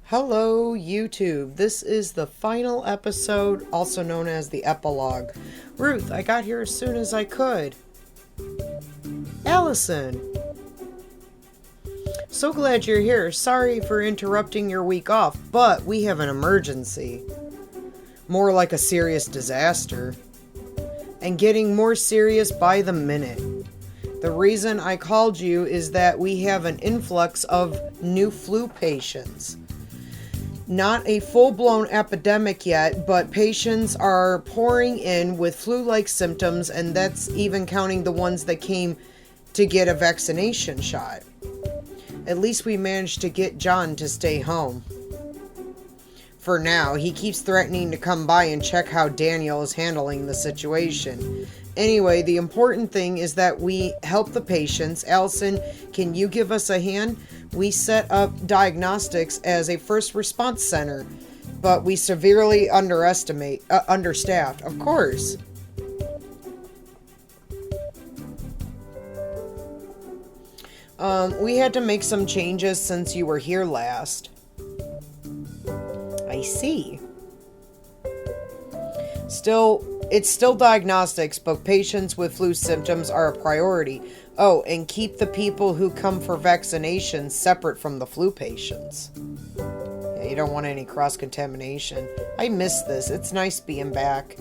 Hello, YouTube. This is the final episode, also known as the epilogue. Ruth, I got here as soon as I could. Allison. So glad you're here. Sorry for interrupting your week off, but we have an emergency. More like a serious disaster. And getting more serious by the minute. The reason I called you is that we have an influx of new flu patients. Not a full-blown epidemic yet, but patients are pouring in with flu-like symptoms, and that's even counting the ones that came to get a vaccination shot. At least we managed to get John to stay home. For now, he keeps threatening to come by and check how Daniel is handling the situation. Anyway, the important thing is that we help the patients. Allison, can you give us a hand? We set up diagnostics as a first response center, but we severely understaffed, of course. We had to make some changes since you were here last. I see. It's still diagnostics, but patients with flu symptoms are a priority. Oh, and keep the people who come for vaccinations separate from the flu patients. Yeah, you don't want any cross-contamination. I miss this. It's nice being back.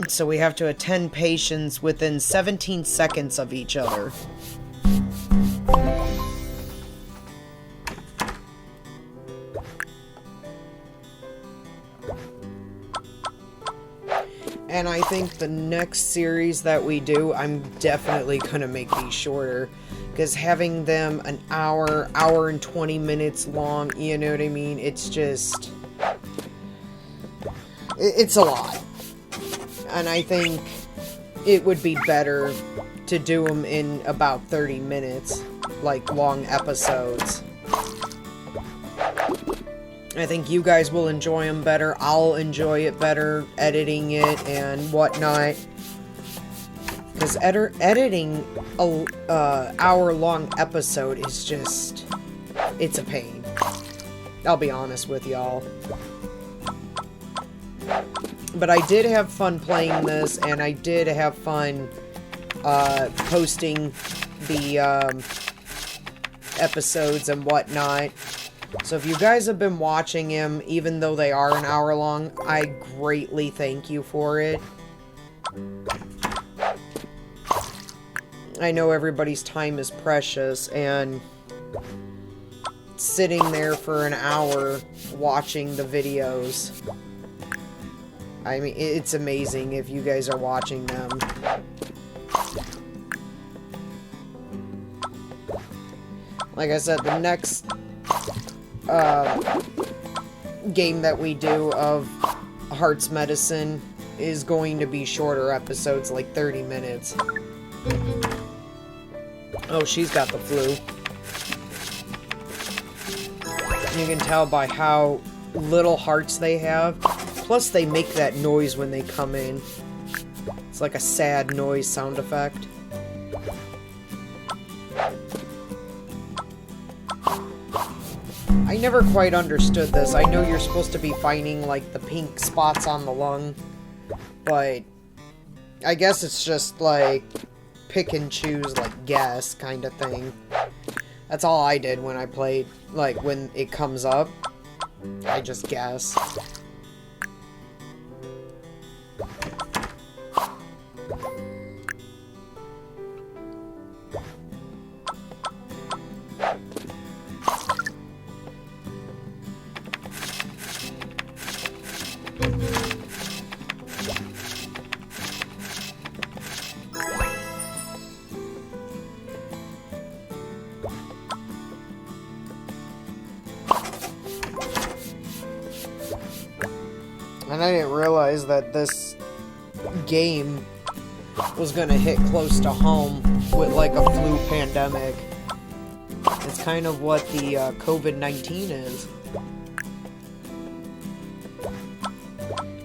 So we have to attend patients within 17 seconds of each other. And I think the next series that we do, I'm definitely going to make these shorter. Because having them an hour and 20 minutes long, you know what I mean? It's just... It's a lot. And I think it would be better to do them in about 30 minutes. Like, long episodes. I think you guys will enjoy them better. I'll enjoy it better, editing it and whatnot. Because editing a hour-long episode is just... It's a pain. I'll be honest with y'all. But I did have fun playing this, and I did have fun posting the episodes and whatnot. So if you guys have been watching him, even though they are an hour long, I greatly thank you for it. I know everybody's time is precious, and sitting there for an hour watching the videos, I mean, it's amazing if you guys are watching them. Like I said, the next game that we do of Heart's Medicine is going to be shorter episodes, like 30 minutes. Oh, she's got the flu. You can tell by how little hearts they have. Plus, they make that noise when they come in. It's like a sad noise sound effect. I never quite understood this. I know you're supposed to be finding, like, the pink spots on the lung, but I guess it's just, like, pick and choose, like, guess kind of thing. That's all I did when I played. Like, when it comes up, I just guess. And I didn't realize that this game was gonna hit close to home with, like, a flu pandemic. It's kind of what the COVID-19 is.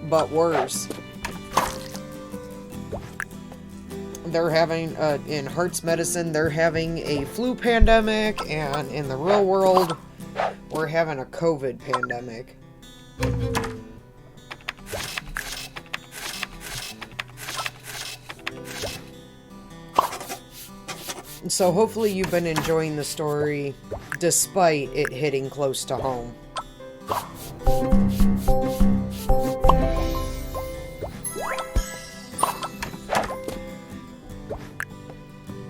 But worse. they're having, in Hearts Medicine, they're having a flu pandemic, and in the real world, we're having a COVID pandemic. So hopefully you've been enjoying the story, despite it hitting close to home.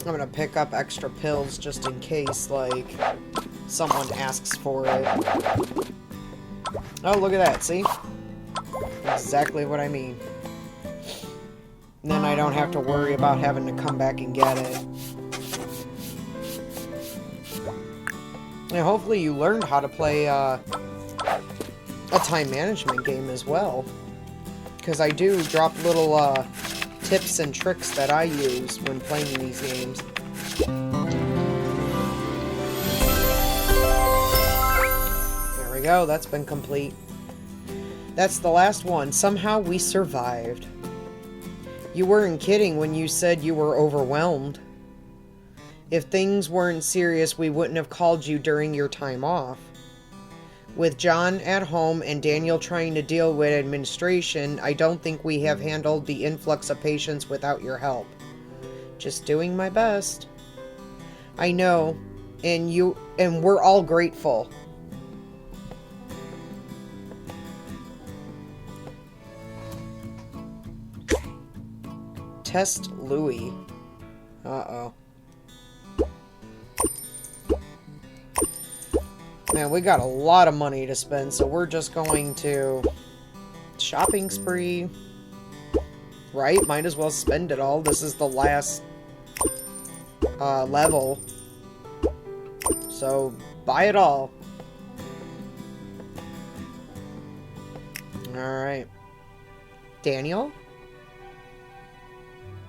I'm gonna pick up extra pills just in case, like, someone asks for it. Oh, look at that, see? Exactly what I mean. And then I don't have to worry about having to come back and get it. And hopefully you learned how to play a time management game as well. Because I do drop little tips and tricks that I use when playing these games. There we go, that's been complete. That's the last one. Somehow we survived. You weren't kidding when you said you were overwhelmed. If things weren't serious, we wouldn't have called you during your time off. With John at home and Daniel trying to deal with administration, I don't think we have handled the influx of patients without your help. Just doing my best. I know, and we're all grateful. Test Louis. Uh-oh. Man, we got a lot of money to spend, so we're just going to shopping spree. Right? Might as well spend it all. This is the last level. So, buy it all. Alright. Daniel?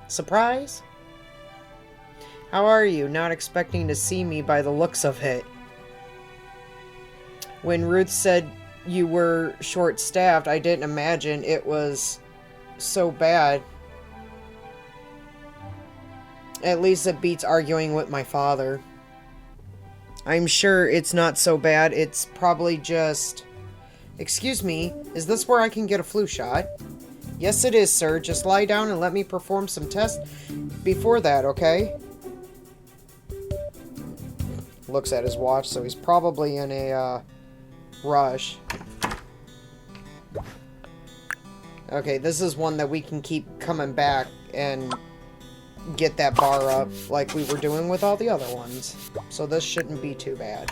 Surprise? How are you? Not expecting to see me by the looks of it. When Ruth said you were short-staffed, I didn't imagine it was so bad. At least it beats arguing with my father. I'm sure it's not so bad. It's probably just... Excuse me, is this where I can get a flu shot? Yes, it is, sir. Just lie down and let me perform some tests before that, okay? Looks at his watch, so he's probably in a, rush. Okay, this is one that we can keep coming back and get that bar up like we were doing with all the other ones. So this shouldn't be too bad.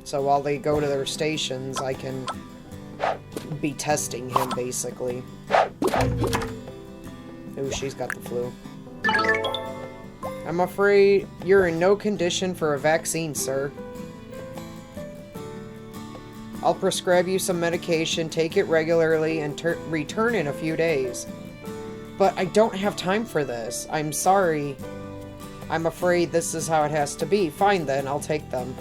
So while they go to their stations, I can be testing him, basically. Ooh, she's got the flu. I'm afraid you're in no condition for a vaccine, sir. I'll prescribe you some medication, take it regularly, and return in a few days. But I don't have time for this. I'm sorry. I'm afraid this is how it has to be. Fine then, I'll take them.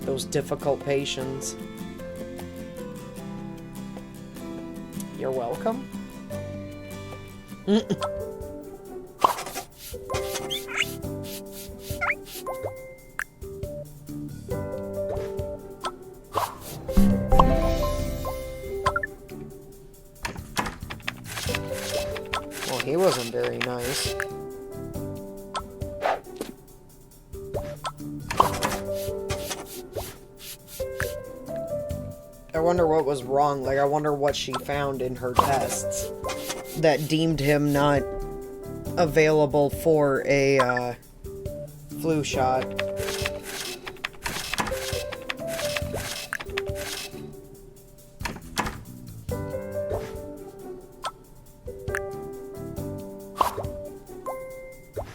Those difficult patients. You're welcome. Well, he wasn't very nice. I wonder what was wrong. Like, I wonder what she found in her tests that deemed him not available for a flu shot.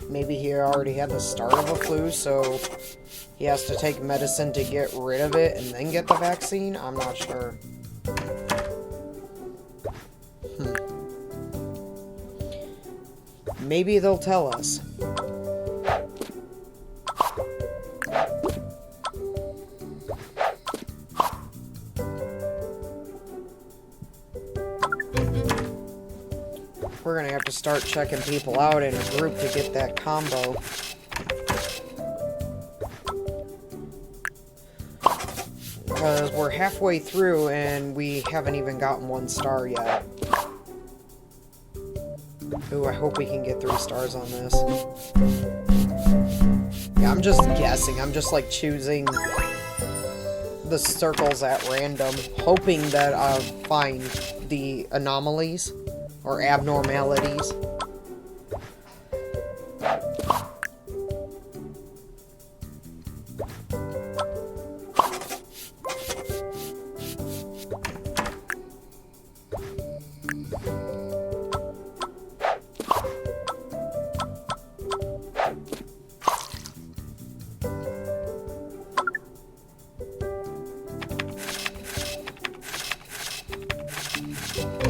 Maybe he already had the start of a flu, so he has to take medicine to get rid of it and then get the vaccine? I'm not sure. Maybe they'll tell us. we're gonna have to start checking people out in a group to get that combo. Because we're halfway through and we haven't even gotten 1 star yet. Ooh, I hope we can get 3 stars on this. Yeah, I'm just guessing. I'm just like choosing the circles at random, hoping that I'll find the anomalies or abnormalities.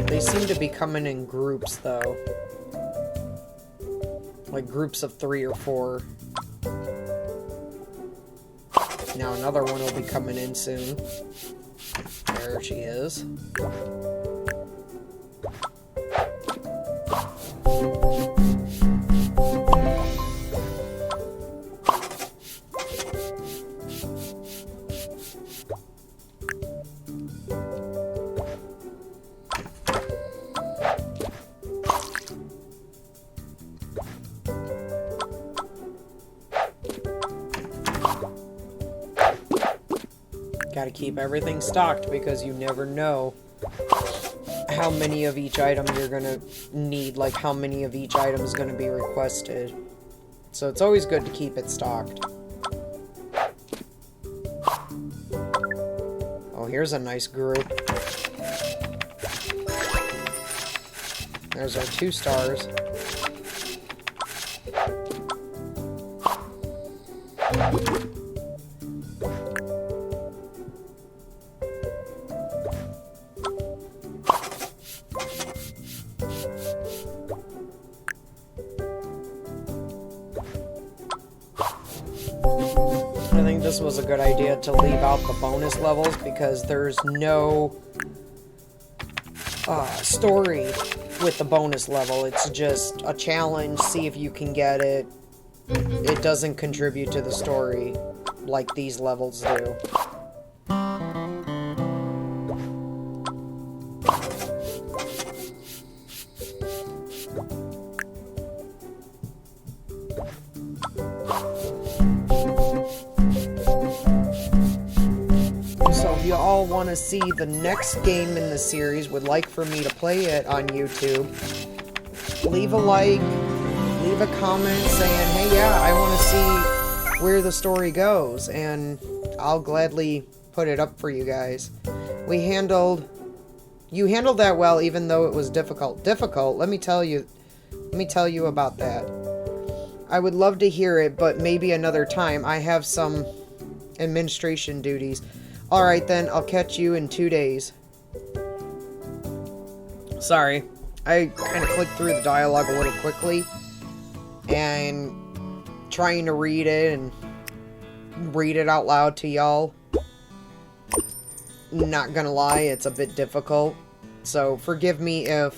They seem to be coming in groups, though. Like groups of 3 or 4. Now another one will be coming in soon. There she is. Gotta keep everything stocked because you never know how many of each item you're gonna need, like how many of each item is gonna be requested. So it's always good to keep it stocked. Oh, here's a nice group. There's our 2 stars. I think this was a good idea to leave out the bonus levels because there's no story with the bonus level. It's just a challenge, see if you can get it. It doesn't contribute to the story like these levels do. So if you all want to see the next game in the series, would like for me to play it on YouTube, leave a like, leave a comment saying, hey, yeah, I want to see where the story goes, and I'll gladly put it up for you guys. You handled that well, even though it was difficult. Let me tell you about that. I would love to hear it, but maybe another time. I have some administration duties. Alright then, I'll catch you in 2 days. Sorry, I kind of clicked through the dialogue a little quickly, and trying to read it and read it out loud to y'all. Not gonna lie, it's a bit difficult, so forgive me if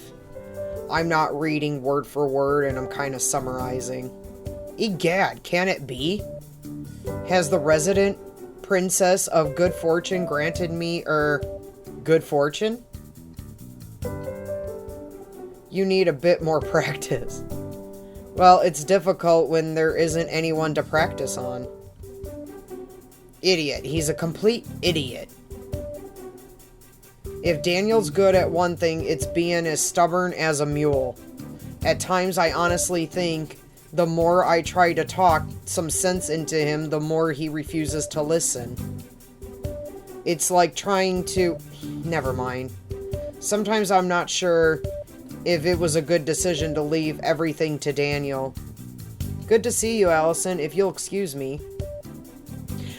I'm not reading word for word and I'm kind of summarizing. Egad, can it be? Has the resident princess of good fortune granted me, good fortune? You need a bit more practice. Well, it's difficult when there isn't anyone to practice on. Idiot. He's a complete idiot. If Daniel's good at one thing, it's being as stubborn as a mule. At times, I honestly think the more I try to talk some sense into him, the more he refuses to listen. It's like trying to... Never mind. Sometimes I'm not sure if it was a good decision to leave everything to Daniel. Good to see you, Allison, if you'll excuse me.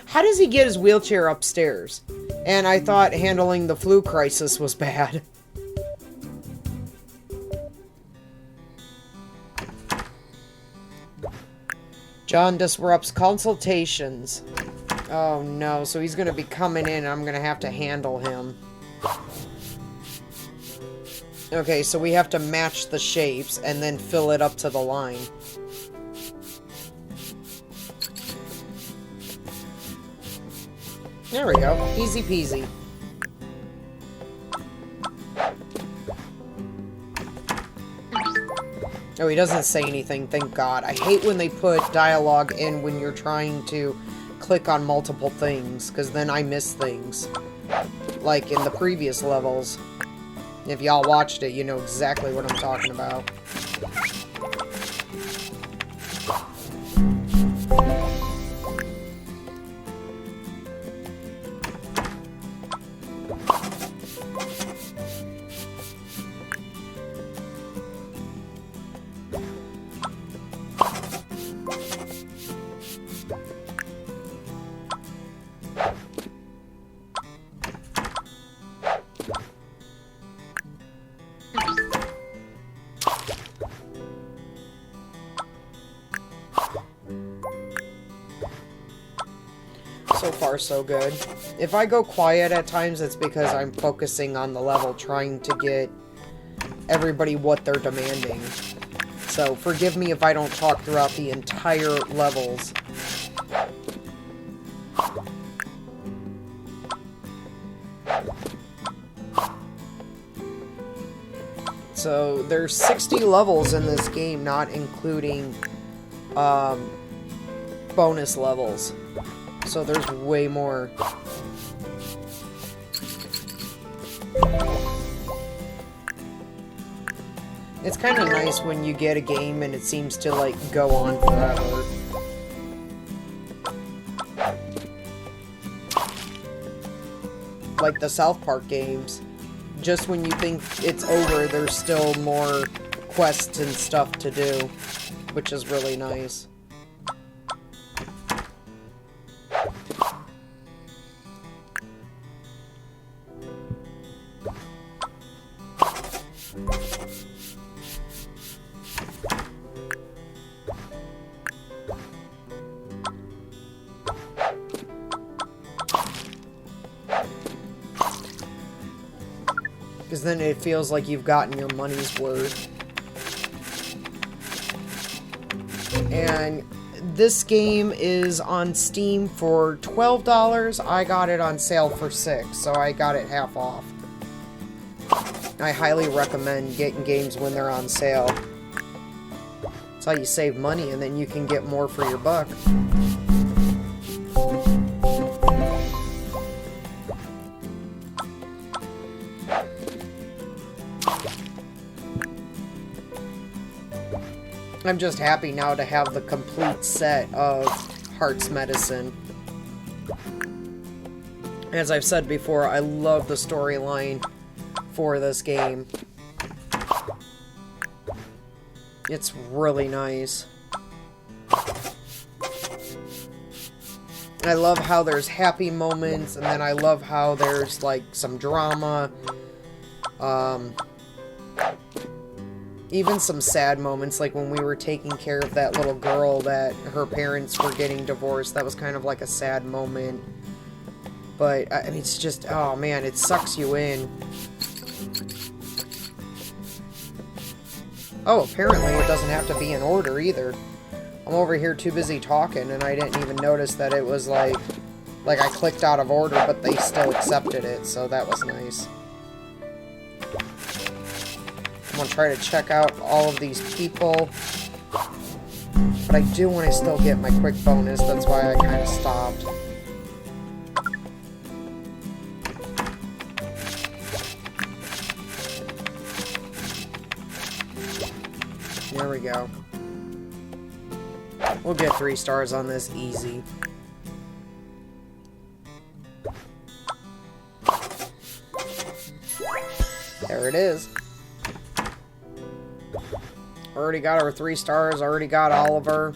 How does he get his wheelchair upstairs? And I thought handling the flu crisis was bad. John disrupts consultations. Oh no, so he's gonna be coming in and I'm gonna have to handle him. Okay, so we have to match the shapes and then fill it up to the line. There we go. Easy peasy. Oh, he doesn't say anything, thank God. I hate when they put dialogue in when you're trying to click on multiple things, because then I miss things. Like in the previous levels. If y'all watched it, you know exactly what I'm talking about. So far, so good. If I go quiet at times, it's because I'm focusing on the level, trying to get everybody what they're demanding. So, forgive me if I don't talk throughout the entire levels. So, there's 60 levels in this game, not including bonus levels. So there's way more. It's kind of nice when you get a game and it seems to, like, go on forever. Like the South Park games. Just when you think it's over, there's still more quests and stuff to do, which is really nice. Because then it feels like you've gotten your money's worth. And this game is on Steam for $12. I got it on sale for $6, so I got it half off. I highly recommend getting games when they're on sale. That's how you save money, and then you can get more for your buck. I'm just happy now to have the complete set of Heart's Medicine. As I've said before, I love the storyline for this game. It's really nice. I love how there's happy moments, and then I love how there's, like, some drama. Even some sad moments, like when we were taking care of that little girl that her parents were getting divorced. That was kind of like a sad moment. But, I mean, it's just, oh man, it sucks you in. Oh, apparently it doesn't have to be in order either. I'm over here too busy talking, and I didn't even notice that it was like I clicked out of order, but they still accepted it, so that was nice. I'm gonna try to check out all of these people. But I do want to still get my quick bonus, that's why I kind of stopped. There we go. We'll get 3 stars on this easy. There it is. Already got our 3 stars, already got Oliver.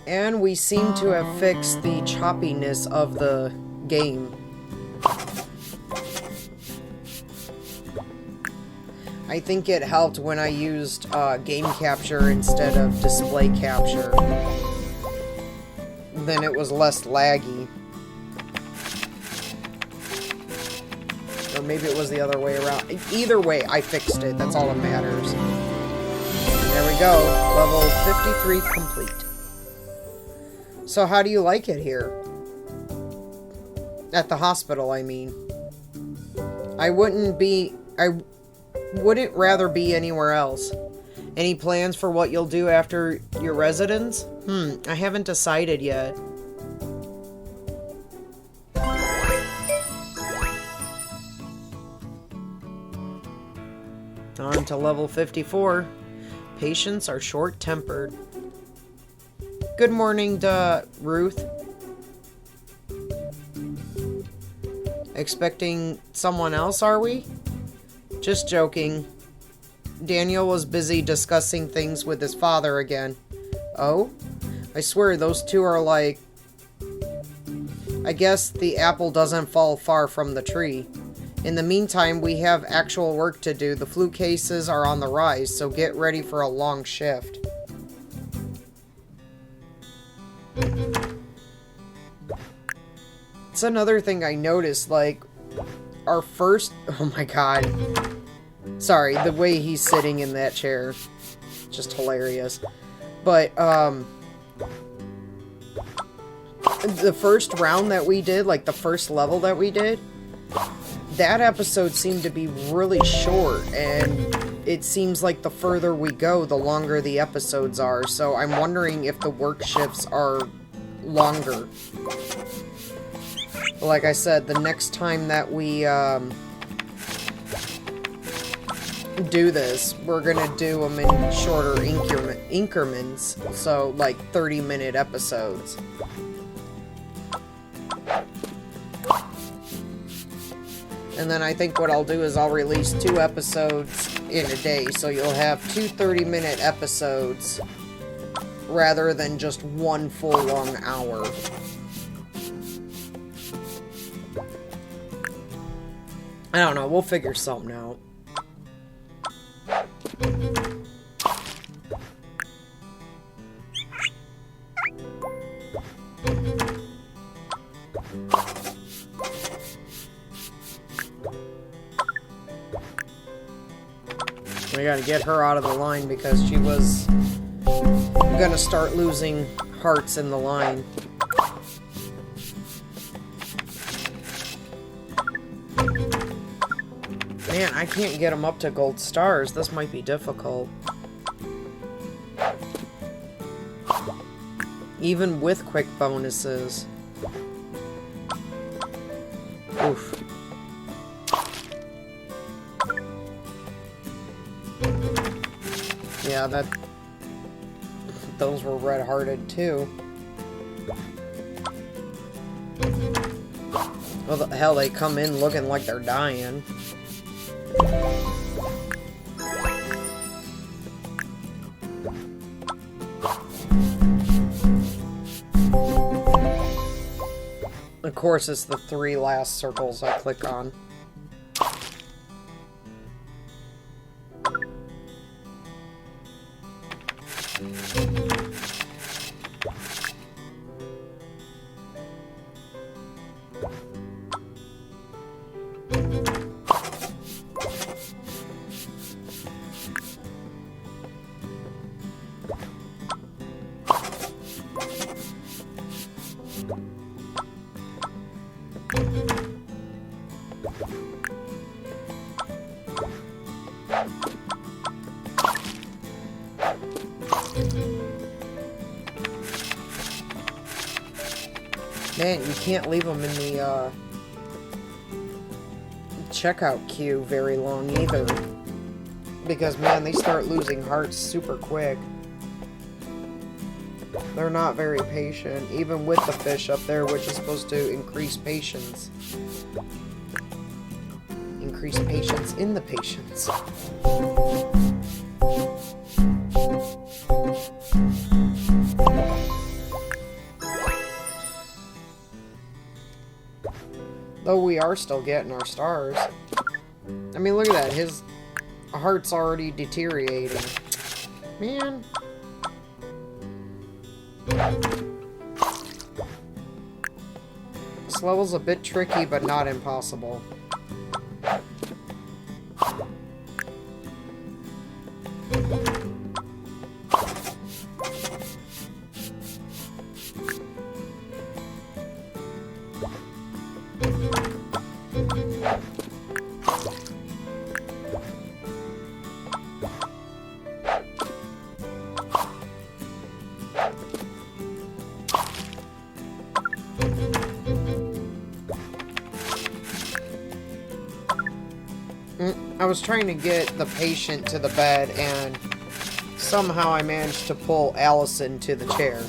And we seem to have fixed the choppiness of the game. I think it helped when I used game capture instead of display capture. then it was less laggy. Or maybe it was the other way around. Either way, I fixed it. That's all that matters. There we go. Level 53 complete. So how do you like it here? At the hospital, I mean. I wouldn't rather be anywhere else. Any plans for what you'll do after your residence? I haven't decided yet. On to level 54. Patients are short-tempered. Good morning, Ruth. Expecting someone else, are we? Just joking. Daniel was busy discussing things with his father again. Oh? I swear those two are like... I guess the apple doesn't fall far from the tree. In the meantime, we have actual work to do. The flu cases are on the rise, so get ready for a long shift. It's another thing I noticed, like, our first... Oh my god. Sorry, the way he's sitting in that chair. Just hilarious. But, the first round that we did, like the first level that we did, that episode seemed to be really short, and it seems like the further we go, the longer the episodes are, so I'm wondering if the work shifts are longer. Like I said, the next time that we, do this, we're gonna do them in shorter increments, so like 30-minute episodes. And then I think what I'll do is I'll release 2 episodes in a day, so you'll have 2 30-minute episodes rather than just one full long hour. I don't know, we'll figure something out. We gotta get her out of the line because she was gonna start losing hearts in the line. Man, I can't get them up to gold stars. This might be difficult. Even with quick bonuses. Oof. Yeah, those were red-hearted too. Well, the hell, they come in looking like they're dying. Of course, it's the 3 last circles I click on. Man, you can't leave them in the, checkout queue very long either. Because, man, they start losing hearts super quick. They're not very patient, even with the fish up there, which is supposed to increase patience. Increase patience in the patients. Though we are still getting our stars. I mean, look at that. His heart's already deteriorating. Man. This level's a bit tricky, but not impossible. I was trying to get the patient to the bed, and somehow I managed to pull Allison to the chair.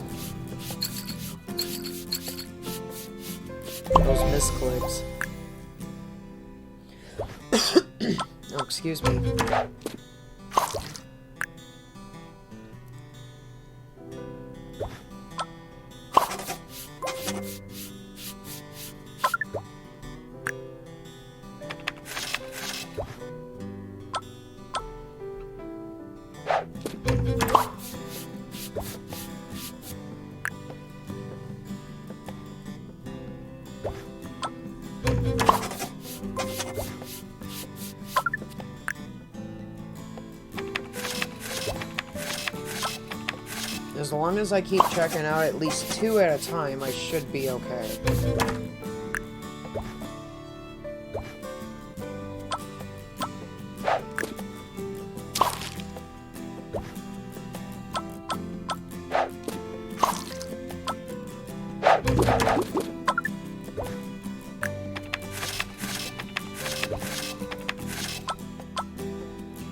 Those misclicks. Oh, excuse me. As long as I keep checking out at least 2 at a time, I should be okay.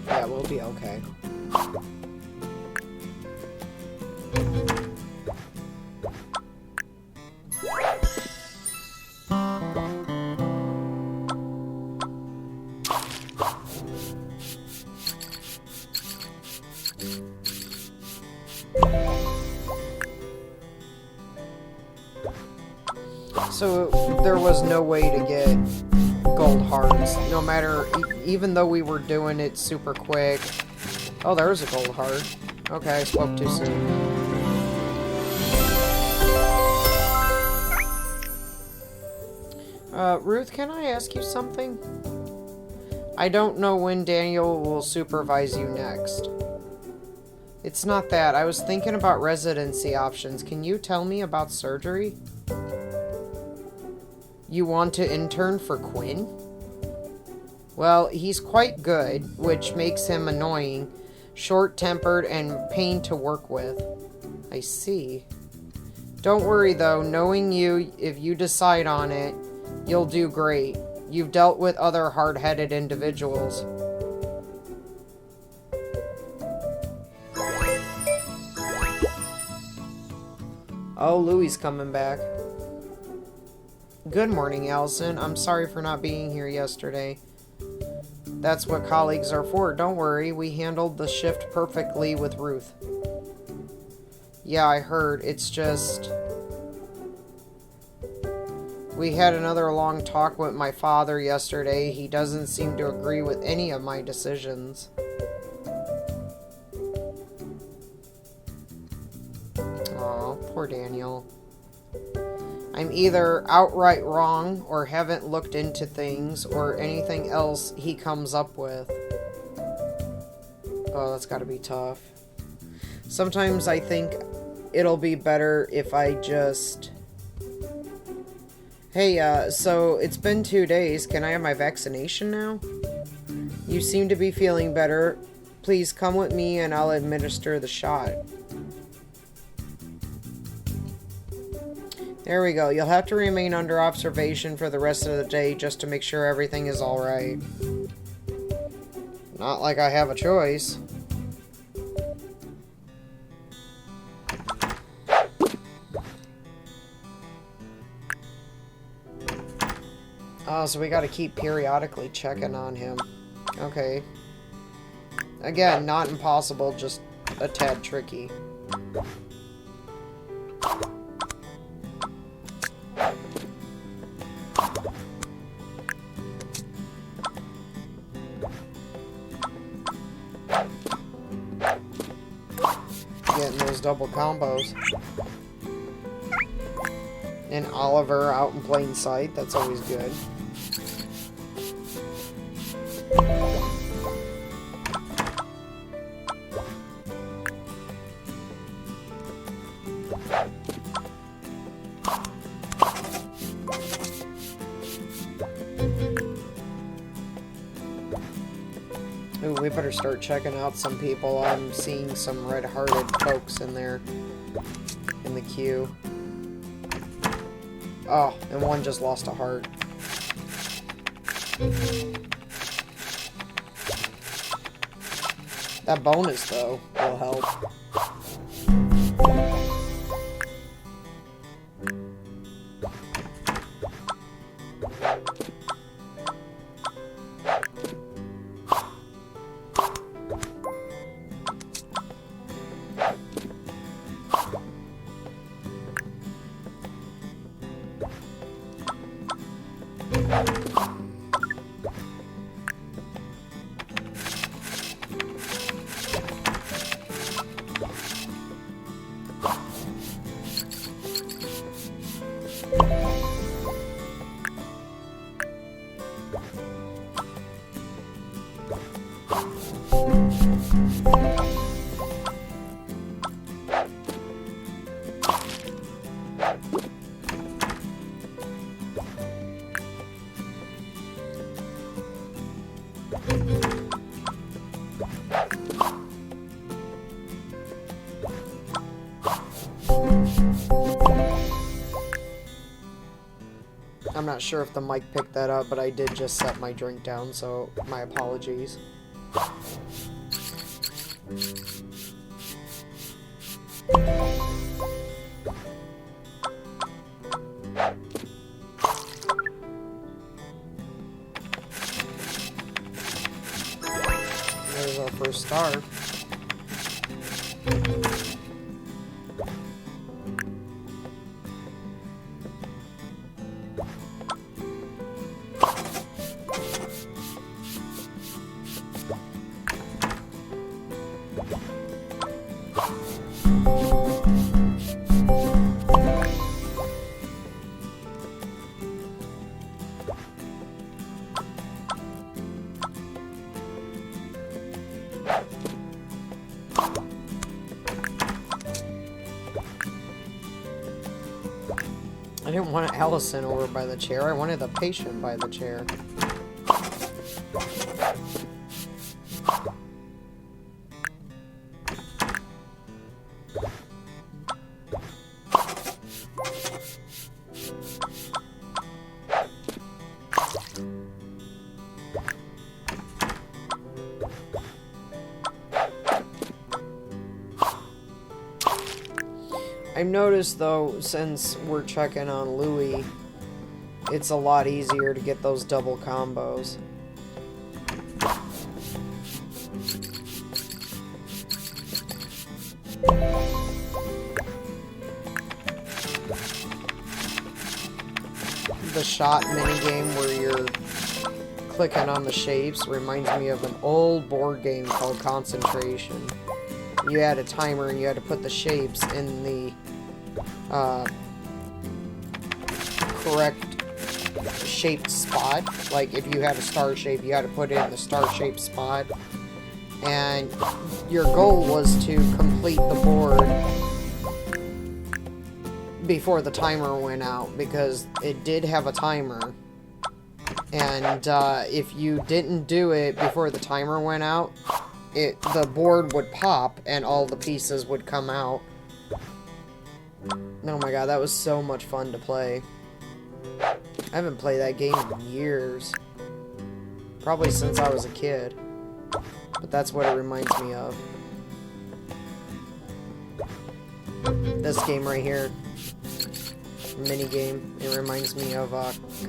Yeah, we'll be okay. So there was no way to get gold hearts, no matter, even though we were doing it super quick. Oh, there's a gold heart. Okay, I spoke too soon. Ruth, can I ask you something? I don't know when Daniel will supervise you next. It's not that. I was thinking about residency options. Can you tell me about surgery? You want to intern for Quinn? Well, he's quite good, which makes him annoying, short-tempered, and pain to work with. I see. Don't worry, though. Knowing you, if you decide on it, you'll do great. You've dealt with other hard-headed individuals. Oh, Louie's coming back. Good morning, Allison. I'm sorry for not being here yesterday. That's what colleagues are for. Don't worry, we handled the shift perfectly with Ruth. Yeah, I heard. It's just... We had another long talk with my father yesterday. He doesn't seem to agree with any of my decisions. Aw, poor Daniel. I'm either outright wrong, or haven't looked into things, or anything else he comes up with. Oh, that's gotta be tough. Sometimes I think it'll be better if I just... Hey, so it's been 2 days. Can I have my vaccination now? You seem to be feeling better. Please come with me and I'll administer the shot. There we go. You'll have to remain under observation for the rest of the day just to make sure everything is alright. Not like I have a choice. Oh, so we gotta keep periodically checking on him. Okay. Again, not impossible, just a tad tricky. Getting those double combos. And Oliver out in plain sight. That's always good. Ooh, we better start checking out some people. I'm seeing some red-hearted folks in there. In the queue. Oh, and one just lost a heart. That bonus, though, will help. I'm not sure if the mic picked that up, but I did just set my drink down, so my apologies. There's our first star. I didn't want Allison over by the chair. I wanted the patient by the chair. I've noticed, though, since we're checking on Louie, it's a lot easier to get those double combos. The shot minigame where you're clicking on the shapes reminds me of an old board game called Concentration. You had a timer and you had to put the shapes in the correct shaped spot. Like if you had a star shape, you had to put it in the star shaped spot. And your goal was to complete the board before the timer went out, because it did have a timer. And if you didn't do it before the timer went out, the board would pop and all the pieces would come out. Oh my god, that was so much fun to play. I haven't played that game in years. Probably since I was a kid. But that's what it reminds me of. This game right here. Mini game. It reminds me of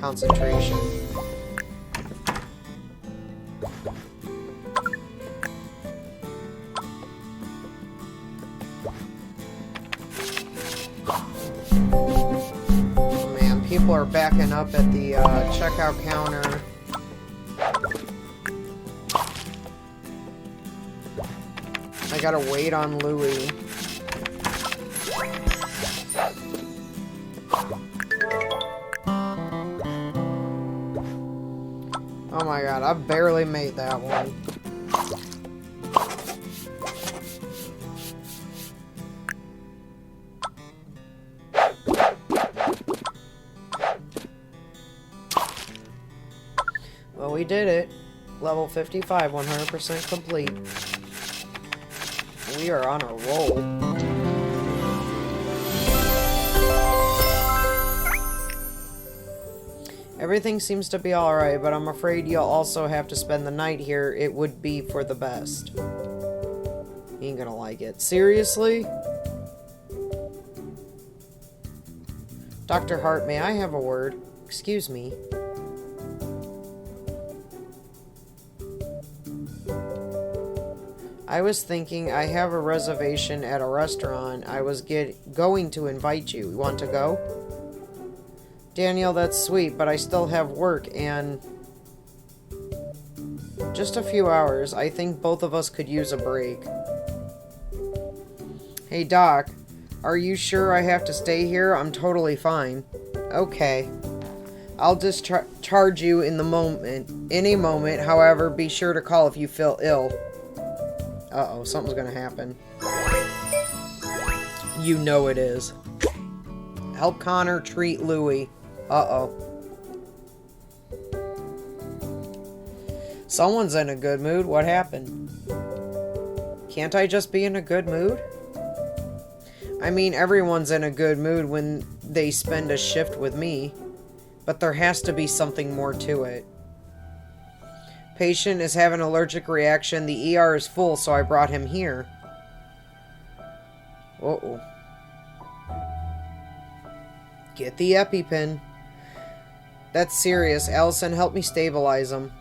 Concentration. People are backing up at the checkout counter. I gotta wait on Louie. Oh my god, I barely made that one. Well, we did it. Level 55, 100% complete. We are on a roll. Everything seems to be alright, but I'm afraid you'll also have to spend the night here. It would be for the best. You ain't gonna like it. Seriously? Dr. Hart, may I have a word? Excuse me. I was thinking I have a reservation at a restaurant. I was going to invite you. You want to go? Daniel, that's sweet, but I still have work and... Just a few hours. I think both of us could use a break. Hey, Doc. Are you sure I have to stay here? I'm totally fine. Okay. I'll discharge you in a moment. However, be sure to call if you feel ill. Uh-oh, something's gonna happen. You know it is. Help Connor treat Louie. Uh-oh. Someone's in a good mood. What happened? Can't I just be in a good mood? I mean, everyone's in a good mood when they spend a shift with me. But there has to be something more to it. Patient is having an allergic reaction. The ER is full, so I brought him here. Uh-oh. Get the EpiPen. That's serious. Allison, help me stabilize him.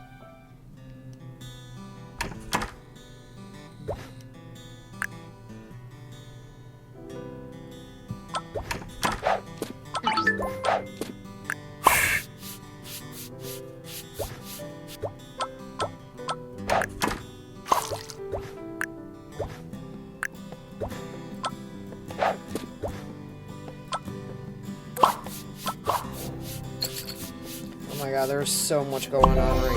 Oh my god, there's so much going on right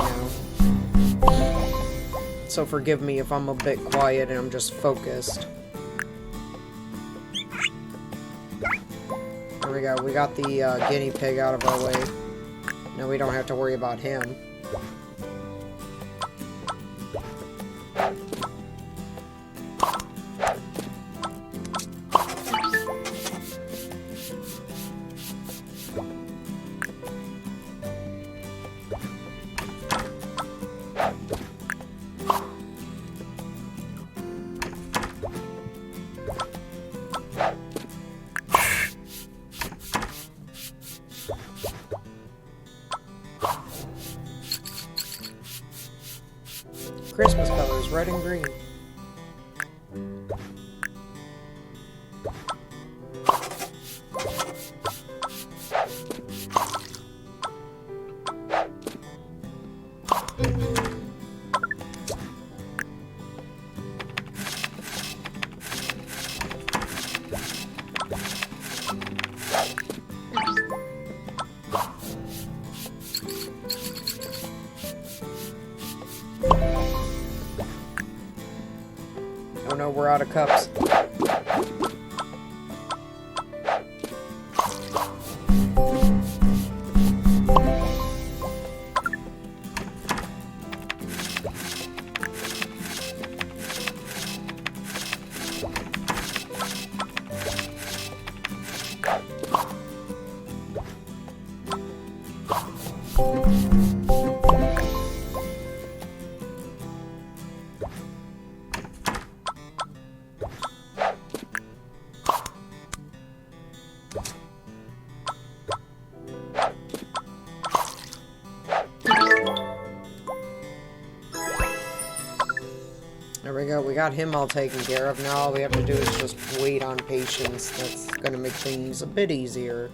now. So forgive me if I'm a bit quiet and I'm just focused. There we go, we got the guinea pig out of our way. Now we don't have to worry about him. Christmas colors, red and green. Oh no, we're out of cups. There we go, we got him all taken care of. Now all we have to do is just wait on patients. That's gonna make things a bit easier.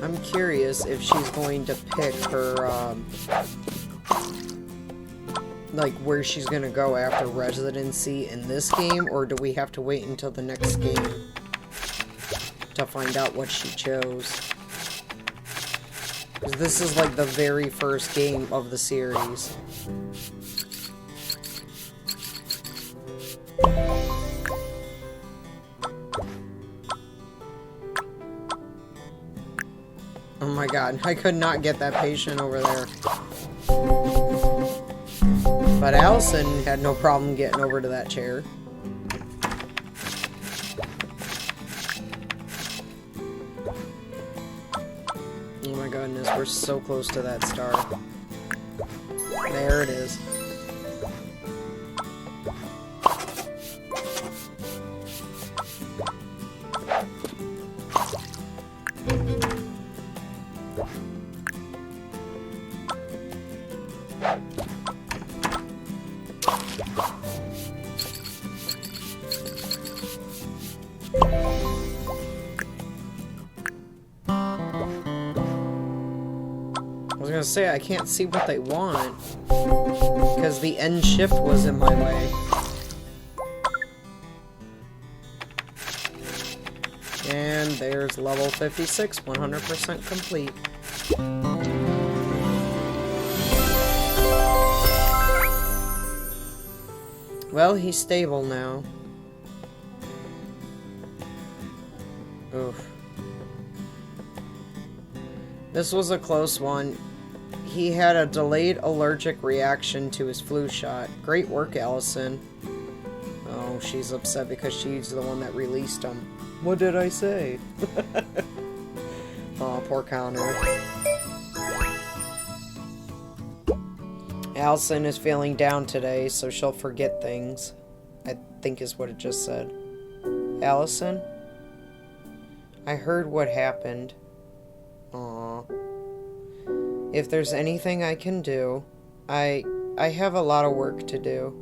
I'm curious if she's going to pick her, like, where she's gonna go after residency in this game, or do we have to wait until the next game to find out what she chose? 'Cause this is, like, the very first game of the series. Oh my god, I could not get that patient over there. But Allison had no problem getting over to that chair. Oh my goodness, we're so close to that star. There it is. I was gonna say, I can't see what they want, because the end shift was in my way. And there's level 56, 100% complete. Well, he's stable now. Oof. This was a close one. He had a delayed allergic reaction to his flu shot. Great work, Allison. Oh, she's upset because she's the one that released him. What did I say? Oh, poor Connor. Allison is feeling down today, so she'll forget things. I think is what it just said. Allison? I heard what happened. Aww. If there's anything I can do, I have a lot of work to do.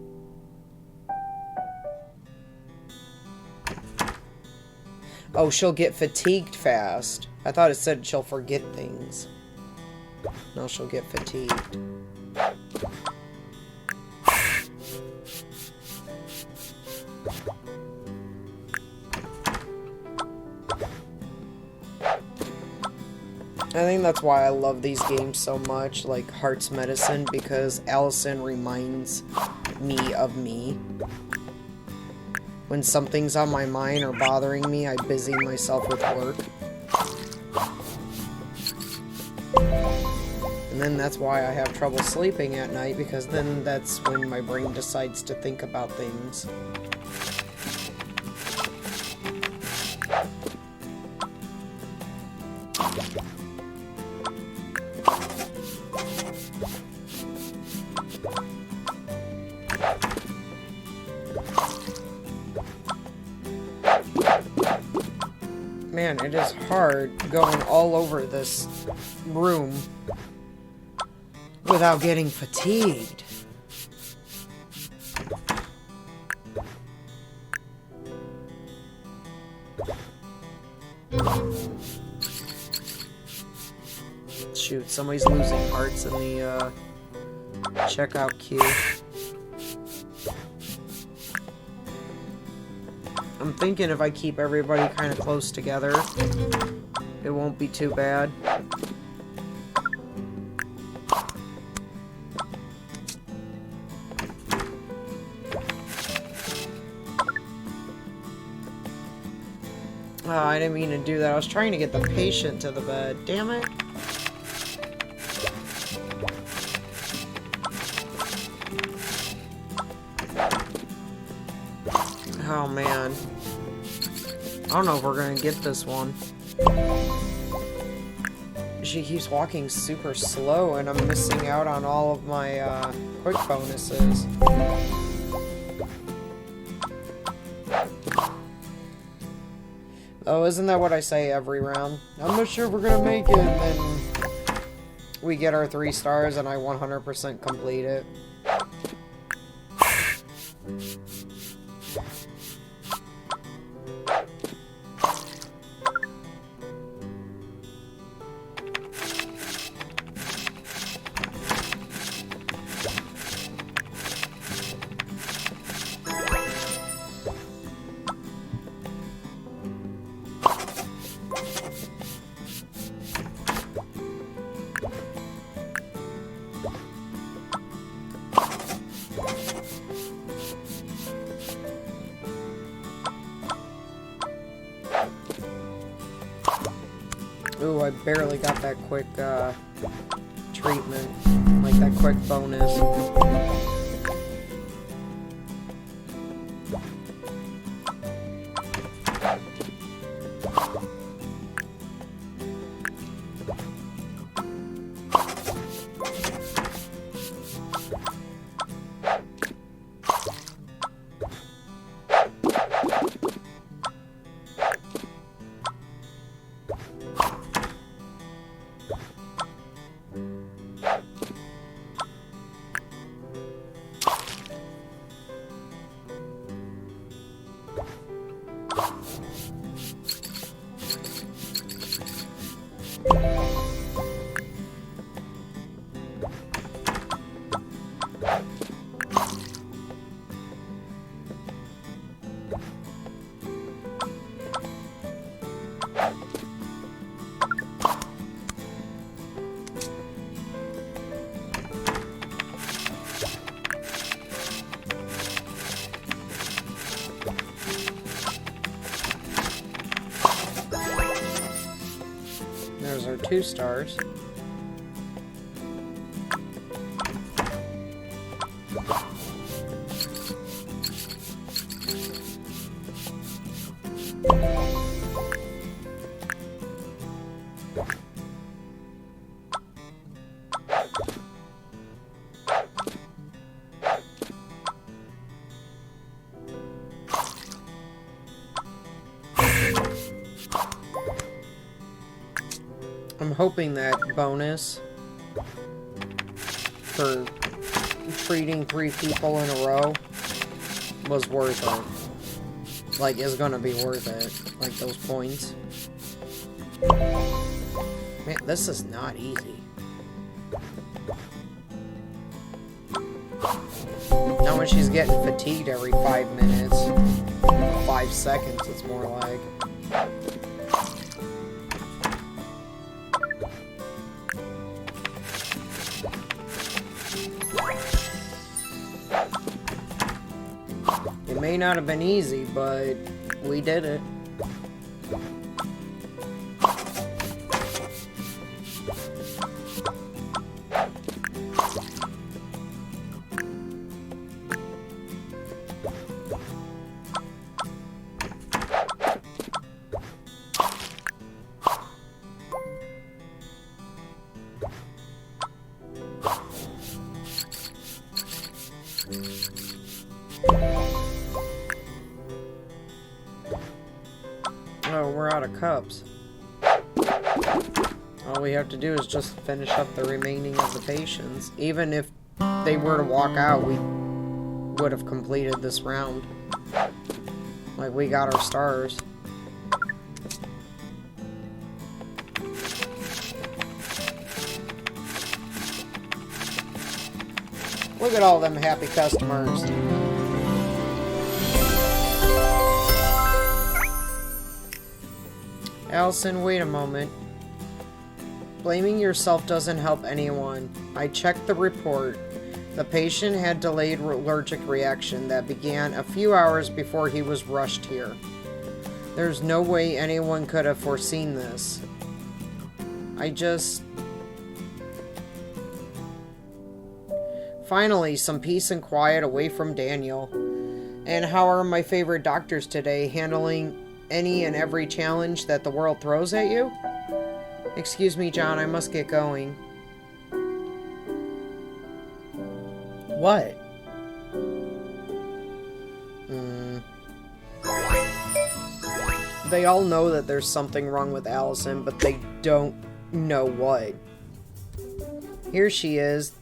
Oh, she'll get fatigued fast. I thought it said she'll forget things. No, she'll get fatigued. I think that's why I love these games so much, like Heart's Medicine, because Allison reminds me of me. When something's on my mind or bothering me, I busy myself with work. And then that's why I have trouble sleeping at night, because then that's when my brain decides to think about things. Man, it is hard going all over this room without getting fatigued. shoot, somebody's losing hearts in the checkout queue. I'm thinking if I keep everybody kind of close together, it won't be too bad. Oh, I didn't mean to do that. I was trying to get the patient to the bed. Damn it. Oh, man. I don't know if we're gonna get this one. She keeps walking super slow, and I'm missing out on all of my, quick bonuses. Oh, isn't that what I say every round? I'm not sure if we're gonna make it, and then we get our 3 stars, and I 100% complete it. Ooh, I barely got that quick, treatment. Like, that quick bonus. There's our 2 stars. I'm hoping that bonus for treating 3 people in a row was worth it. Like, is gonna be worth it. Like, those points. Man, this is not easy. Now when she's getting fatigued every 5 minutes, 5 seconds, it's more like. It may not have been easy, but we did it. Oh, we're out of cups. All we have to do is just finish up the remaining of the patients. Even if they were to walk out, we would have completed this round. Like, we got our stars. Look at all them happy customers. Allison, wait a moment. Blaming yourself doesn't help anyone. I checked the report. The patient had delayed allergic reaction that began a few hours before he was rushed here. There's no way anyone could have foreseen this. Finally, some peace and quiet away from Daniel. And how are my favorite doctors today, handling any and every challenge that the world throws at you? Excuse me, John, I must get going. What? They all know that there's something wrong with Allison, but they don't know what. Here she is.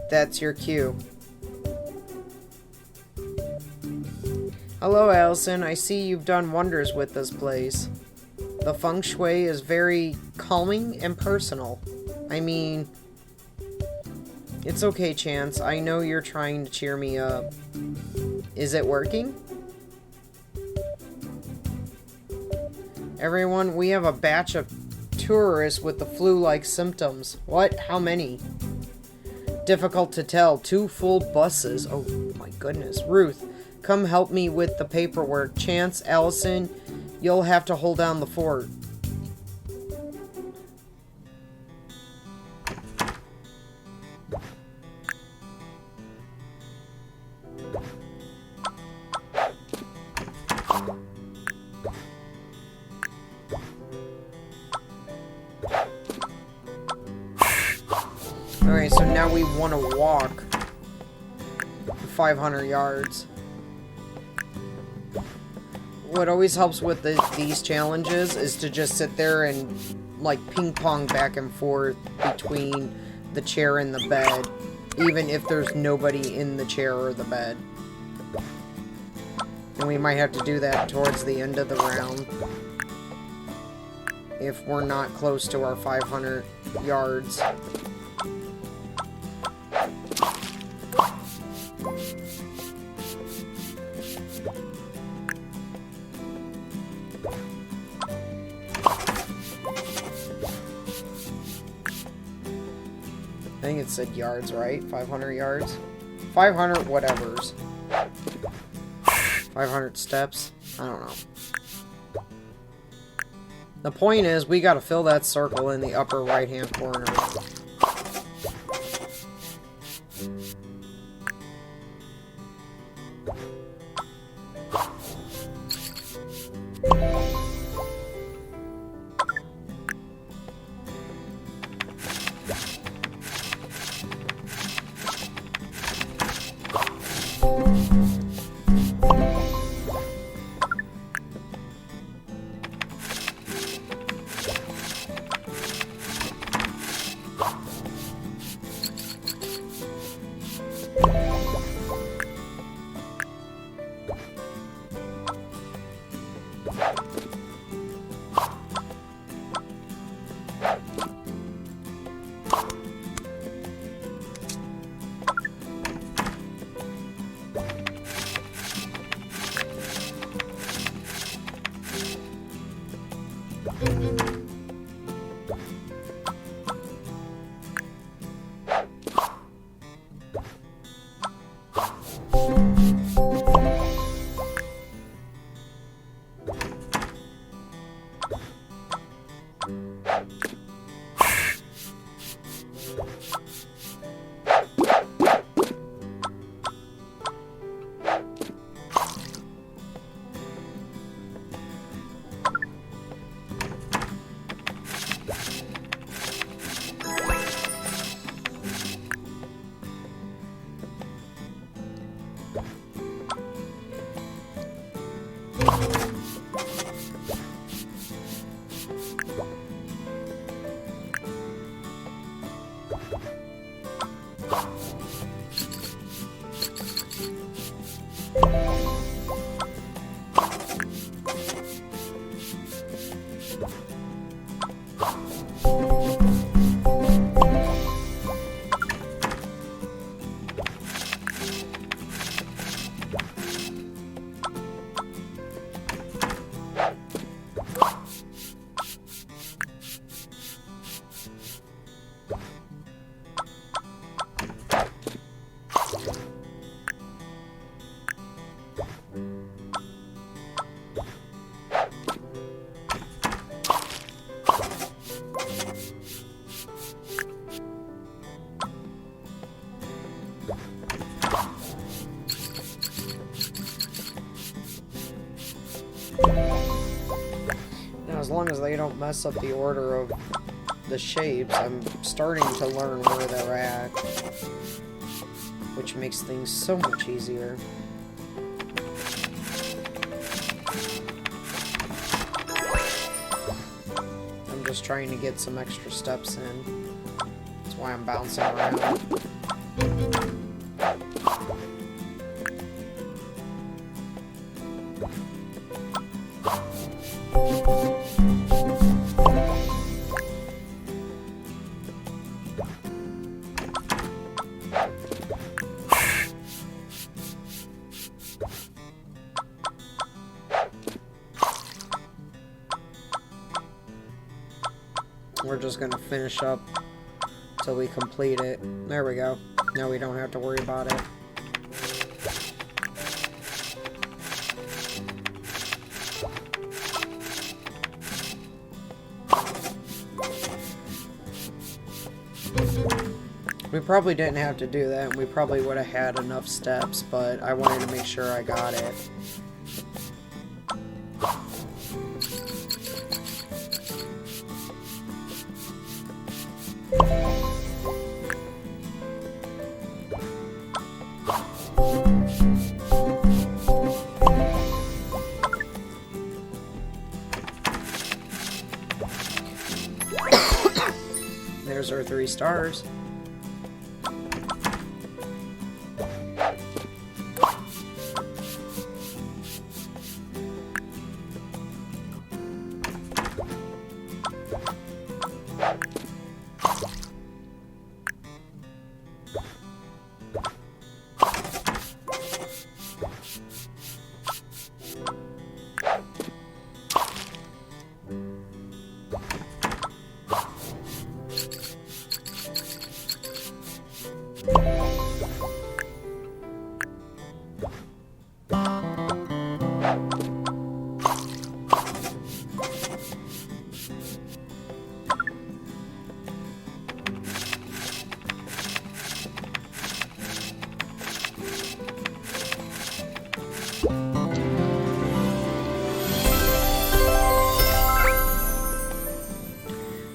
That's your cue. Hello, Allison. I see you've done wonders with this place. The feng shui is very calming and personal. I mean, it's okay, Chance. I know you're trying to cheer me up. Is it working? Everyone, we have a batch of tourists with the flu-like symptoms. What? How many? Difficult to tell. 2 full buses. Oh my goodness. Ruth, come help me with the paperwork. Chance, Allison, you'll have to hold down the fort. Alright, so now we want to walk 500 yards. What always helps with these challenges is to just sit there and, like, ping-pong back and forth between the chair and the bed, even if there's nobody in the chair or the bed. And we might have to do that towards the end of the round, if we're not close to our 500 yards. I think it said yards, right? 500 yards? 500 whatevers. 500 steps? I don't know. The point is, we gotta fill that circle in the upper right-hand corner. Now, as long as they don't mess up the order of the shapes, I'm starting to learn where they're at, which makes things so much easier. I'm just trying to get some extra steps in. That's why I'm bouncing around. We're just gonna finish up till we complete it. There we go. Now we don't have to worry about it. We probably didn't have to do that, and we probably would have had enough steps, but I wanted to make sure I got it. There's our 3 stars.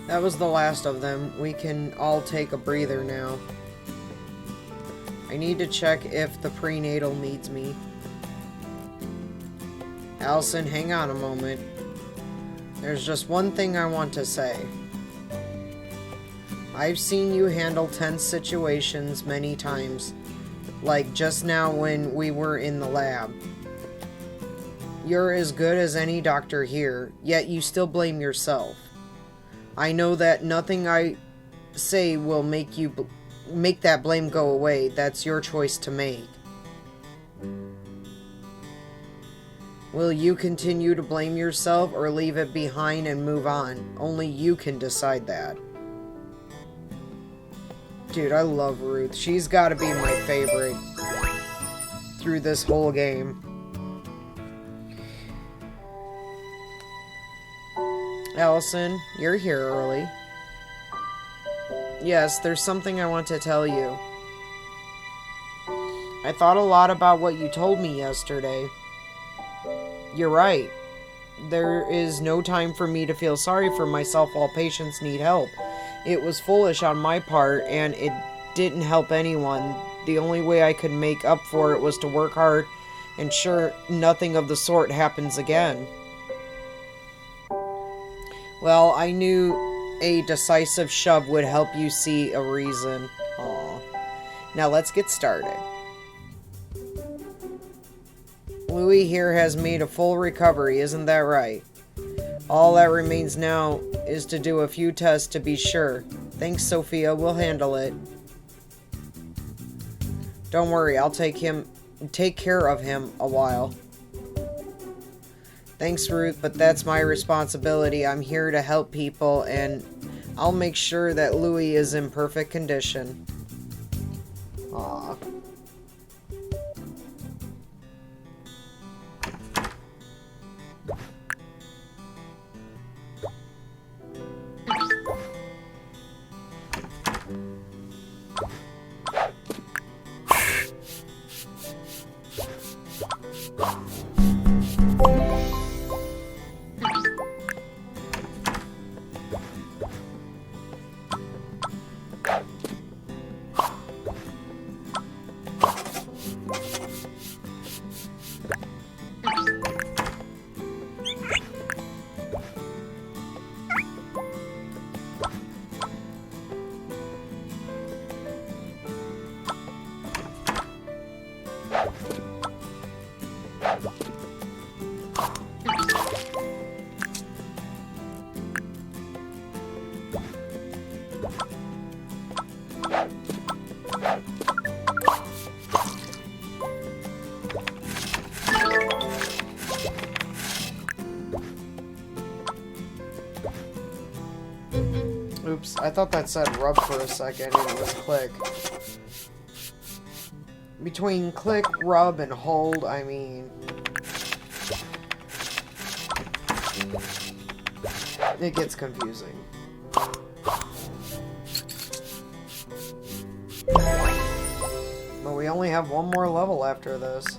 That was the last of them. We can all take a breather now. I need to check if the prenatal needs me. Allison, hang on a moment. There's just one thing I want to say. I've seen you handle tense situations many times, like just now when we were in the lab. You're as good as any doctor here, yet you still blame yourself. I know that nothing I say will make that blame go away. That's your choice to make. Will you continue to blame yourself or leave it behind and move on? Only you can decide that. Dude, I love Ruth. She's got to be my favorite through this whole game. Allison, you're here early. Yes, there's something I want to tell you. I thought a lot about what you told me yesterday. You're right. There is no time for me to feel sorry for myself while patients need help. It was foolish on my part, and it didn't help anyone. The only way I could make up for it was to work hard and ensure nothing of the sort happens again. Well, I knew a decisive shove would help you see a reason. Aw. Now let's get started. Louis here has made a full recovery, isn't that right? All that remains now is to do a few tests to be sure. Thanks, Sophia. We'll handle it. Don't worry, I'll take care of him a while. Thanks, Ruth, but that's my responsibility. I'm here to help people, and I'll make sure that Louis is in perfect condition. Aww. Oops, I thought that said rub for a second and it was click. Between click, rub, and hold, I mean... it gets confusing. But we only have one more level after this.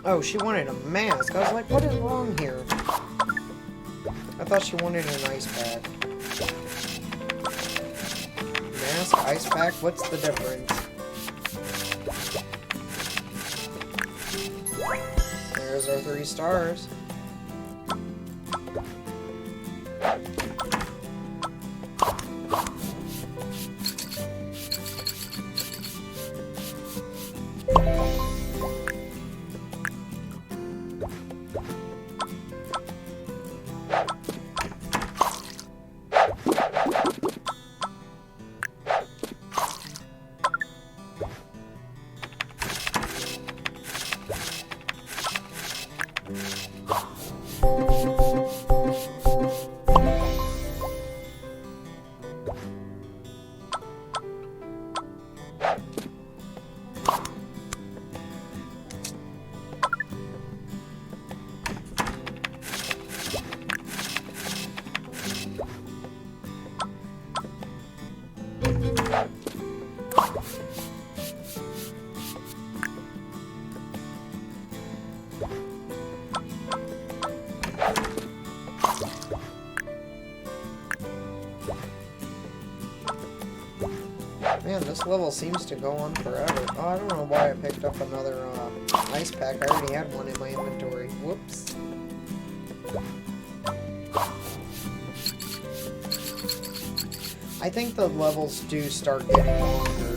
Oh, she wanted a mask. I was like, what is wrong here? I thought she wanted an ice pack. Mask, ice pack, what's the difference? There's our 3 stars. Man, this level seems to go on forever. Oh, I don't know why I picked up another ice pack. I already had one in my inventory. Whoops. I think the levels do start getting longer,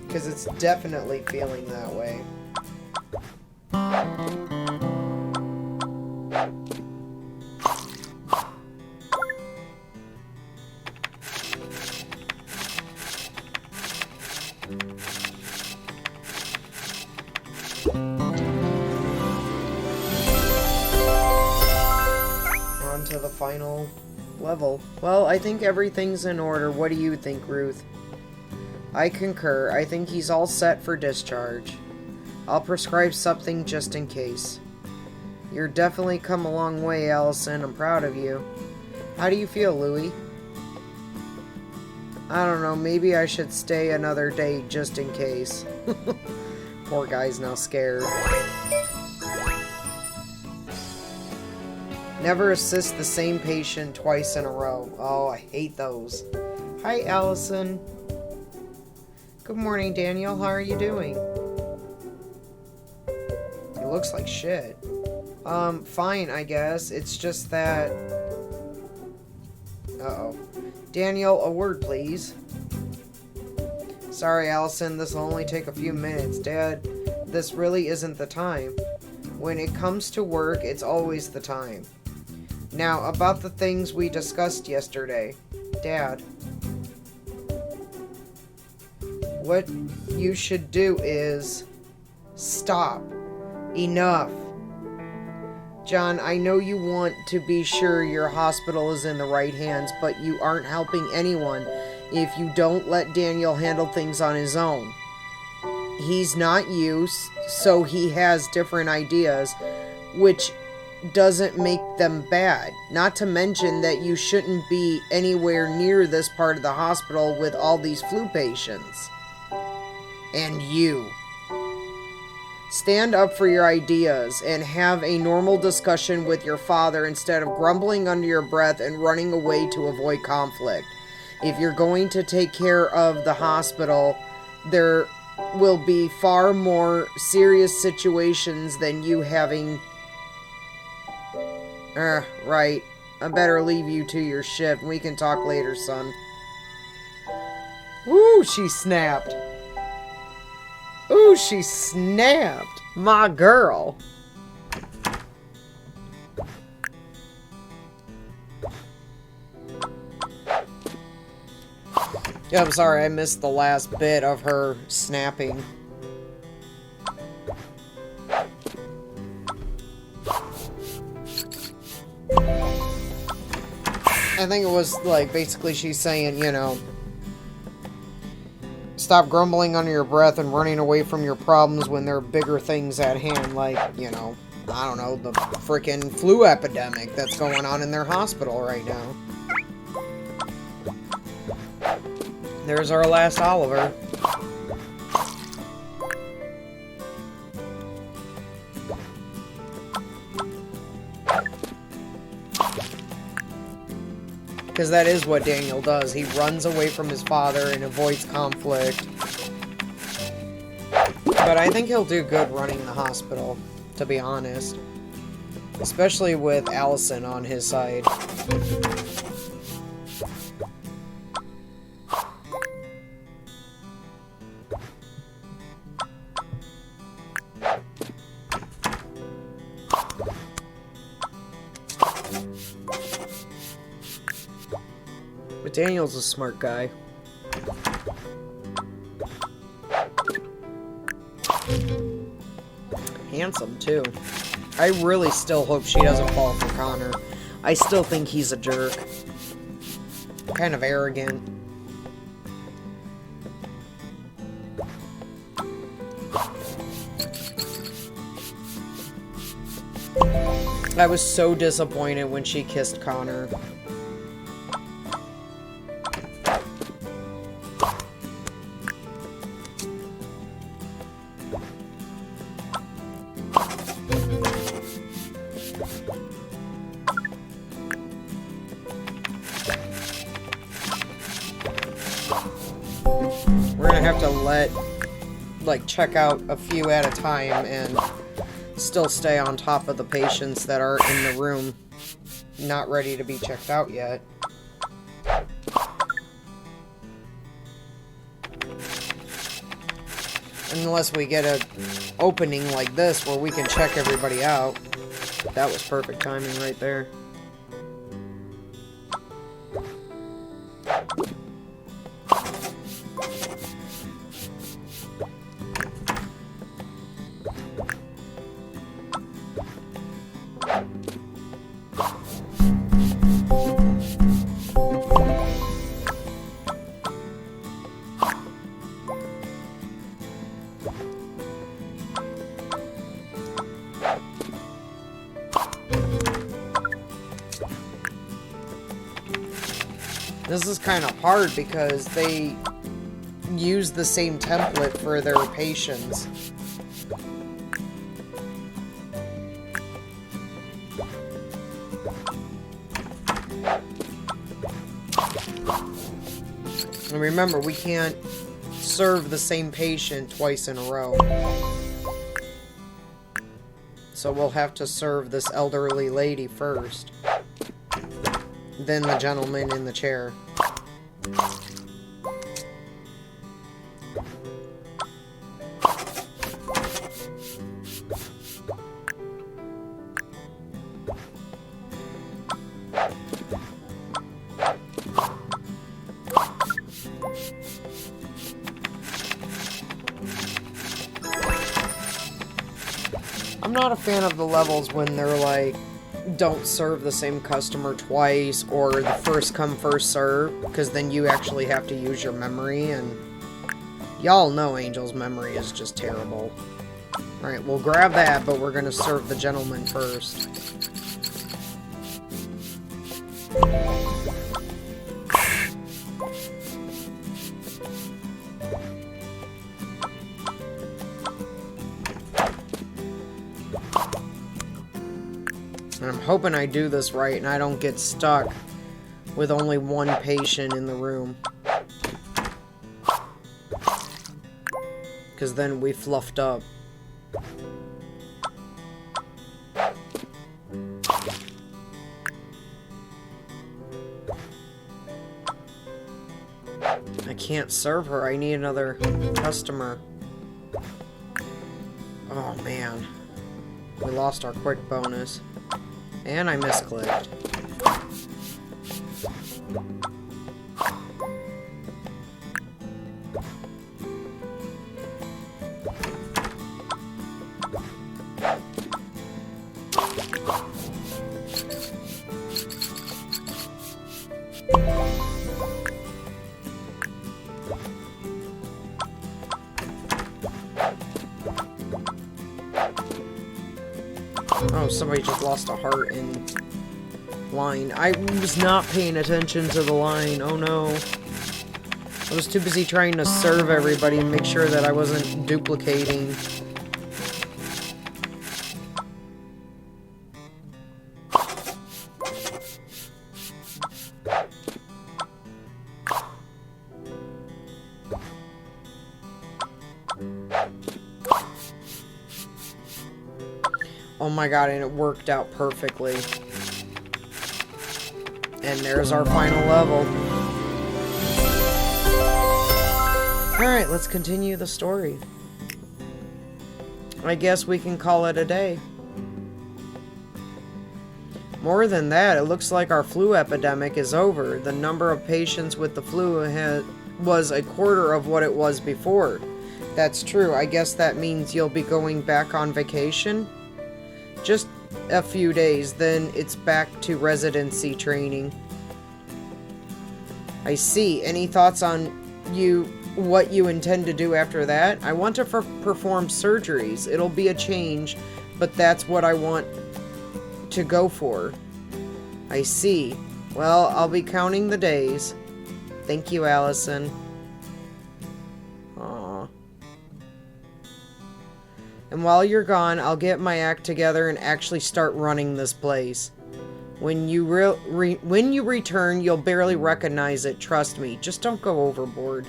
because it's definitely feeling that way. final level. Well, I think everything's in order. What do you think, Ruth? I concur. I think he's all set for discharge. I'll prescribe something just in case. You're definitely come a long way, Allison. I'm proud of you. How do you feel, Louie? I don't know. Maybe I should stay another day just in case. Poor guy's now scared. Never assist the same patient twice in a row. Oh, I hate those. Hi, Allison. Good morning, Daniel. How are you doing? It looks like shit. Fine, I guess. It's just that... Uh-oh. Daniel, a word, please. Sorry, Allison. This will only take a few minutes. Dad, this really isn't the time. When it comes to work, it's always the time. Now, about the things we discussed yesterday. Dad. What you should do is... stop. Enough. John, I know you want to be sure your hospital is in the right hands, but you aren't helping anyone if you don't let Daniel handle things on his own. He's not you, so he has different ideas, which doesn't make them bad. Not to mention that you shouldn't be anywhere near this part of the hospital with all these flu patients. And you. Stand up for your ideas and have a normal discussion with your father instead of grumbling under your breath and running away to avoid conflict. If you're going to take care of the hospital, there will be far more serious situations than you having... right. I better leave you to your shift. We can talk later, son. Woo, she snapped. Ooh, she snapped. My girl. Yeah, I'm sorry, I missed the last bit of her snapping. I think it was, like, basically she's saying, you know, stop grumbling under your breath and running away from your problems when there are bigger things at hand, like, you know, I don't know, the freaking flu epidemic that's going on in their hospital right now. There's our last Oliver. Because that is what Daniel does. He runs away from his father and avoids conflict. But I think he'll do good running the hospital, to be honest. Especially with Allison on his side. But Daniel's a smart guy. Handsome, too. I really still hope she doesn't fall for Connor. I still think he's a jerk. Kind of arrogant. I was so disappointed when she kissed Connor. We're gonna have to check out a few at a time and still stay on top of the patients that are in the room not ready to be checked out yet. Unless we get an opening like this where we can check everybody out. That was perfect timing right there. This is kind of hard because they use the same template for their patients. And remember, we can't serve the same patient twice in a row. So we'll have to serve this elderly lady first. Then the gentleman in the chair. I'm not a fan of the levels when they're like, don't serve the same customer twice, or the first come first serve, because then you actually have to use your memory, and y'all know Angel's memory is just terrible. Alright, we'll grab that, but we're gonna serve the gentleman first. And I'm hoping I do this right and I don't get stuck with only one patient in the room. Because then we fluffed up. I can't serve her. I need another customer. Oh man. We lost our quick bonus. And I misclicked. Oh, somebody just lost a heart in line. I was not paying attention to the line. Oh no. I was too busy trying to serve everybody and make sure that I wasn't duplicating. Oh my god, and it worked out perfectly. And there's our final level. Alright, let's continue the story. I guess we can call it a day. More than that, it looks like our flu epidemic is over. The number of patients with the flu was a quarter of what it was before. That's true. I guess that means you'll be going back on vacation? Just a few days, then it's back to residency training. I see. Any thoughts on what you intend to do after that? I want to perform surgeries. It'll be a change, but that's what I want to go for. I see. Well, I'll be counting the days. Thank you, Allison. Aww. And while you're gone, I'll get my act together and actually start running this place. When you return, you'll barely recognize it, trust me. Just don't go overboard.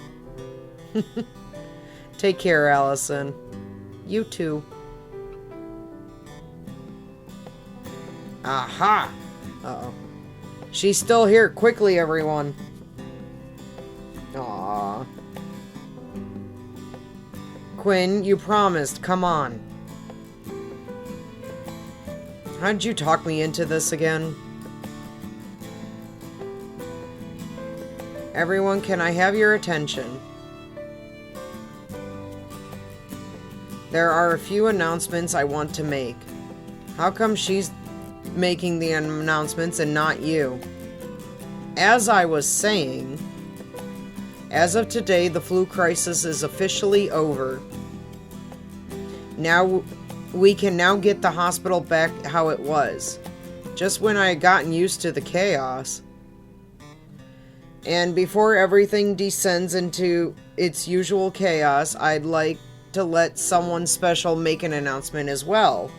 Take care, Allison. You too. Aha! Uh-oh. She's still here. Quickly, everyone. Aww. Quinn, you promised. Come on. How'd you talk me into this again? Everyone, can I have your attention? There are a few announcements I want to make. How come she's making the announcements and not you? As I was saying, as of today, the flu crisis is officially over. Now, we can now get the hospital back how it was. Just when I had gotten used to the chaos. And before everything descends into its usual chaos, I'd like to let someone special make an announcement as well.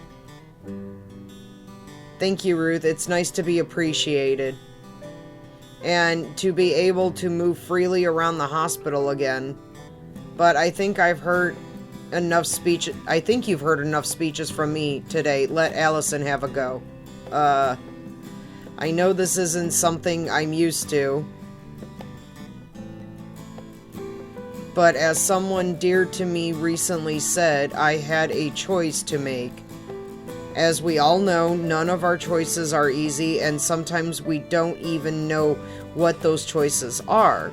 Thank you, Ruth. It's nice to be appreciated. And to be able to move freely around the hospital again. But I think I've heard enough speech. I think you've heard enough speeches from me today. Let Allison have a go. I know this isn't something I'm used to. But as someone dear to me recently said, I had a choice to make. As we all know, none of our choices are easy, and sometimes we don't even know what those choices are.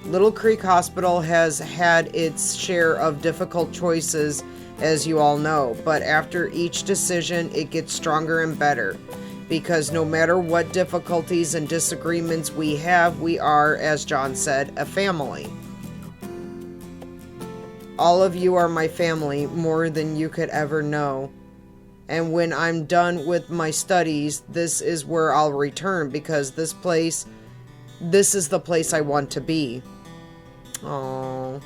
Little Creek Hospital has had its share of difficult choices, as you all know, but after each decision, it gets stronger and better. Because no matter what difficulties and disagreements we have, we are, as John said, a family. All of you are my family, more than you could ever know. And when I'm done with my studies, this is where I'll return, because this is the place I want to be. Aww.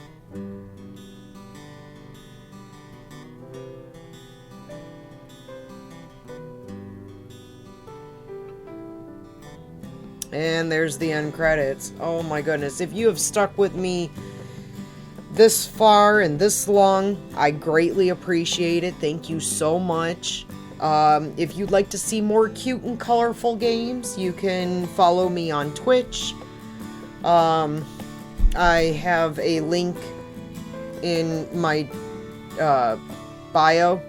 And there's the end credits. Oh my goodness. If you have stuck with me this far and this long, I greatly appreciate it. Thank you so much. If you'd like to see more cute and colorful games, you can follow me on Twitch. I have a link in my bio,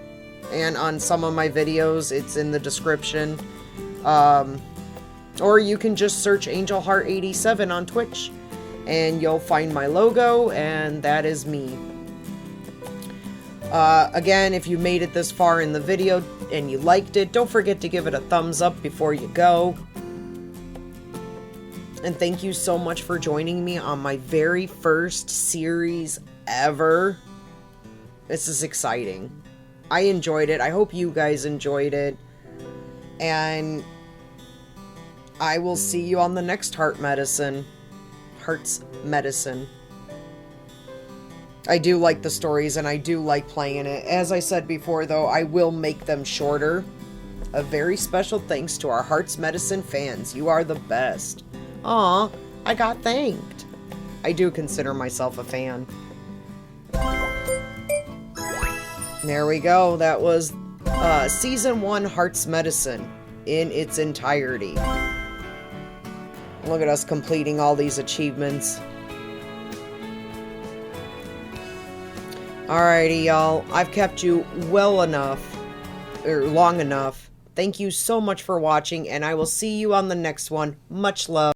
and on some of my videos, it's in the description. Or you can just search AngelHeart87 on Twitch, and you'll find my logo, and that is me. Again, if you made it this far in the video and you liked it, don't forget to give it a thumbs up before you go. And thank you so much for joining me on my very first series ever. This is exciting. I enjoyed it. I hope you guys enjoyed it. And I will see you on the next Heart's Medicine. I do like the stories, and I do like playing it. As I said before, though, I will make them shorter. A very special thanks to our Heart's Medicine fans. You are the best. Aw, I got thanked. I do consider myself a fan. There we go. That was Season 1 Heart's Medicine in its entirety. Look at us completing all these achievements. Alrighty, y'all. I've kept you well enough, or long enough. Thank you so much for watching, and I will see you on the next one. Much love.